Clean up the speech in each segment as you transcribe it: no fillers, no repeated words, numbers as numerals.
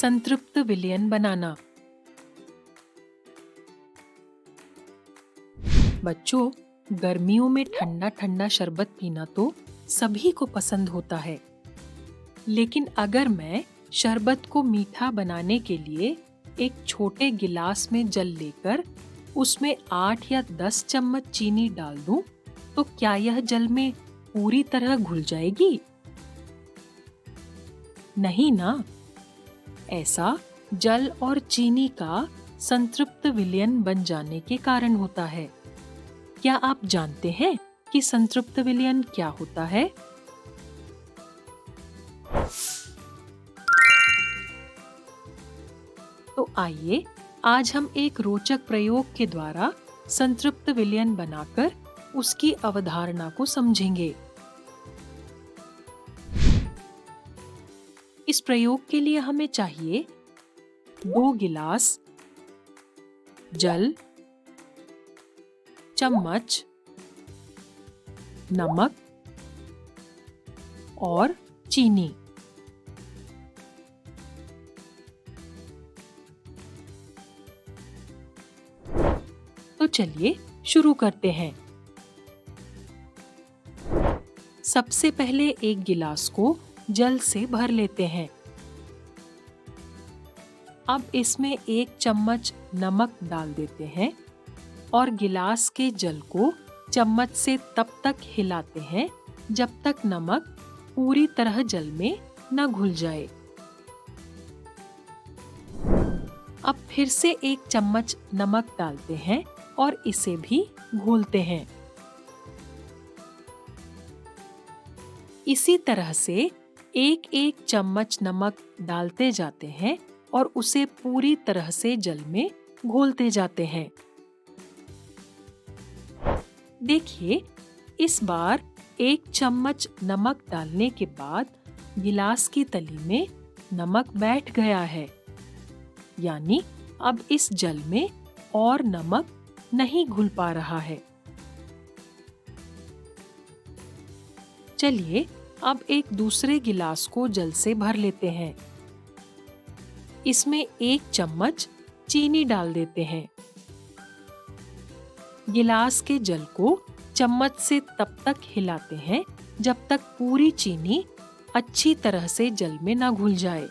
संतृप्त विलयन बनाना। बच्चों, गर्मियों में ठंडा ठंडा शरबत पीना तो सभी को पसंद होता है, लेकिन अगर मैं शरबत को मीठा बनाने के लिए एक छोटे गिलास में जल लेकर उसमें 8 या 10 चम्मच चीनी डाल दूं, तो क्या यह जल में पूरी तरह घुल जाएगी? नहीं ना। ऐसा जल और चीनी का संतृप्त विलयन बन जाने के कारण होता है। क्या आप जानते हैं कि संतृप्त विलयन क्या होता है? तो आइए आज हम एक रोचक प्रयोग के द्वारा संतृप्त विलयन बनाकर उसकी अवधारणा को समझेंगे। इस प्रयोग के लिए हमें चाहिए 2 गिलास जल, चम्मच, नमक और चीनी। तो चलिए शुरू करते हैं। सबसे पहले एक गिलास को जल से भर लेते हैं। अब इसमें 1 चम्मच नमक डाल देते हैं और गिलास के जल को चम्मच से तब तक हिलाते हैं जब तक नमक पूरी तरह जल में न घुल जाए। अब फिर से 1 चम्मच नमक डालते हैं और इसे भी घोलते हैं। इसी तरह से 1-1 चम्मच नमक डालते जाते हैं और उसे पूरी तरह से जल में घोलते जाते हैं। देखिए, इस बार 1 चम्मच नमक डालने के बाद गिलास की तली में नमक बैठ गया है, यानी अब इस जल में और नमक नहीं घुल पा रहा है। चलिए अब एक दूसरे गिलास को जल से भर लेते हैं। इसमें 1 चम्मच चीनी डाल देते हैं। गिलास के जल को चम्मच से तब तक हिलाते हैं जब तक पूरी चीनी अच्छी तरह से जल में ना घुल जाए।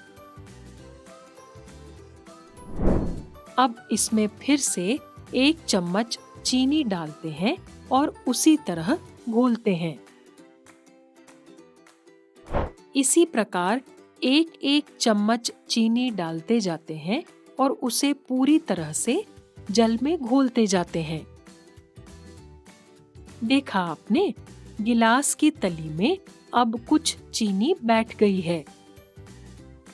अब इसमें फिर से 1 चम्मच चीनी डालते हैं और उसी तरह घोलते हैं। इसी प्रकार 1-1 चम्मच चीनी डालते जाते हैं और उसे पूरी तरह से जल में घोलते जाते हैं। देखा आपने, गिलास की तली में अब कुछ चीनी बैठ गई है,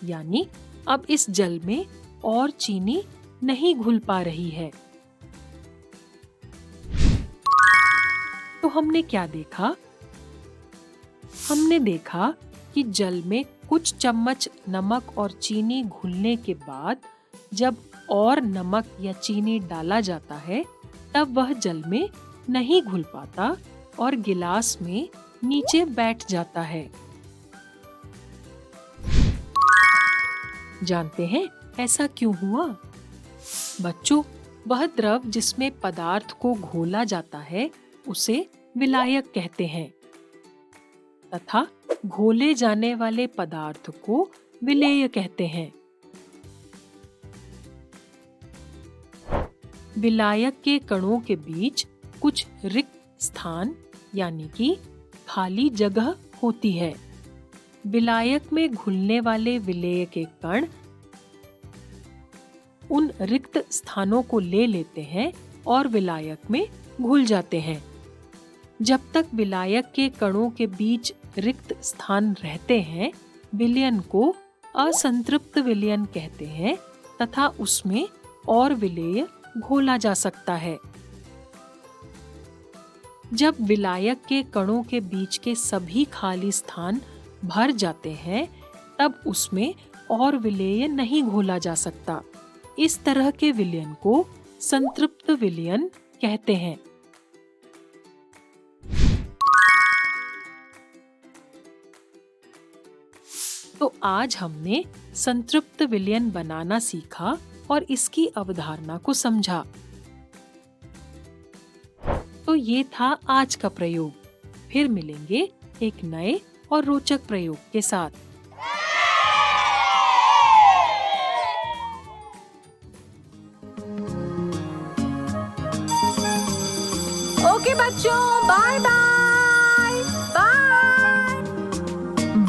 यानी अब इस जल में और चीनी नहीं घुल पा रही है। तो हमने क्या देखा? हमने देखा कि जल में कुछ चम्मच नमक और चीनी घुलने के बाद जब और नमक या चीनी डाला जाता है, तब वह जल में नहीं घुल पाता और गिलास में नीचे बैठ जाता है। जानते हैं ऐसा क्यों हुआ? बच्चों, वह द्रव जिसमें पदार्थ को घोला जाता है उसे विलायक कहते हैं तथा घोले जाने वाले पदार्थ को विलेय कहते हैं। विलायक के कणों के बीच कुछ रिक्त स्थान यानी कि खाली जगह होती है। विलायक में घुलने वाले विलेय के कण उन रिक्त स्थानों को ले लेते हैं और विलायक में घुल जाते हैं। जब तक विलायक के कणों के बीच रिक्त स्थान रहते हैं, विलयन को असंतृप्त विलयन कहते हैं तथा उसमें और विलेय घोला जा सकता है। जब विलायक के कणों के बीच के सभी खाली स्थान भर जाते हैं, तब उसमें और विलेय नहीं घोला जा सकता। इस तरह के विलयन को संतृप्त विलयन कहते हैं। तो आज हमने संतृप्त विलयन बनाना सीखा और इसकी अवधारणा को समझा। तो ये था आज का प्रयोग। फिर मिलेंगे एक नए और रोचक प्रयोग के साथ। ओके बच्चों, बाय बाय बाय।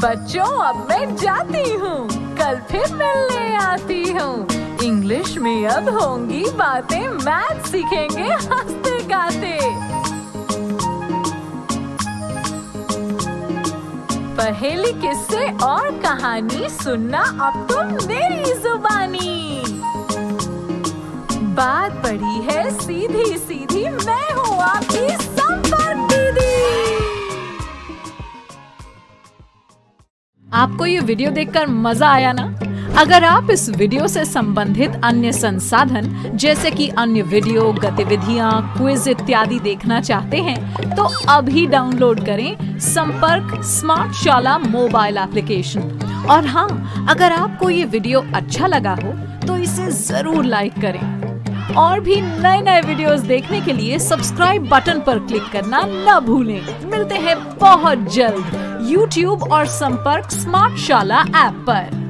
बच्चों अब मैं जाती हूँ, कल फिर मिलने आती हूँ। इंग्लिश में अब होंगी बातें, मैथ सीखेंगे हंसते गाते। पहेली, किस्से और कहानी सुनना अब तुम मेरी जुबानी। बात बड़ी है सीधी सीधी, मैं हूँ आपकी संपर्क दीदी। आपको ये वीडियो देखकर मजा आया ना? अगर आप इस वीडियो से संबंधित अन्य संसाधन जैसे कि अन्य वीडियो, गतिविधियां, क्विज इत्यादि देखना चाहते हैं तो अभी डाउनलोड करें संपर्क स्मार्ट शाला मोबाइल एप्लीकेशन। और हाँ, अगर आपको ये वीडियो अच्छा लगा हो तो इसे जरूर लाइक करें। और भी नए नए वीडियोस देखने के लिए सब्सक्राइब बटन पर क्लिक करना न भूलें। मिलते हैं बहुत जल्द YouTube और संपर्क स्मार्ट शाला ऐप पर।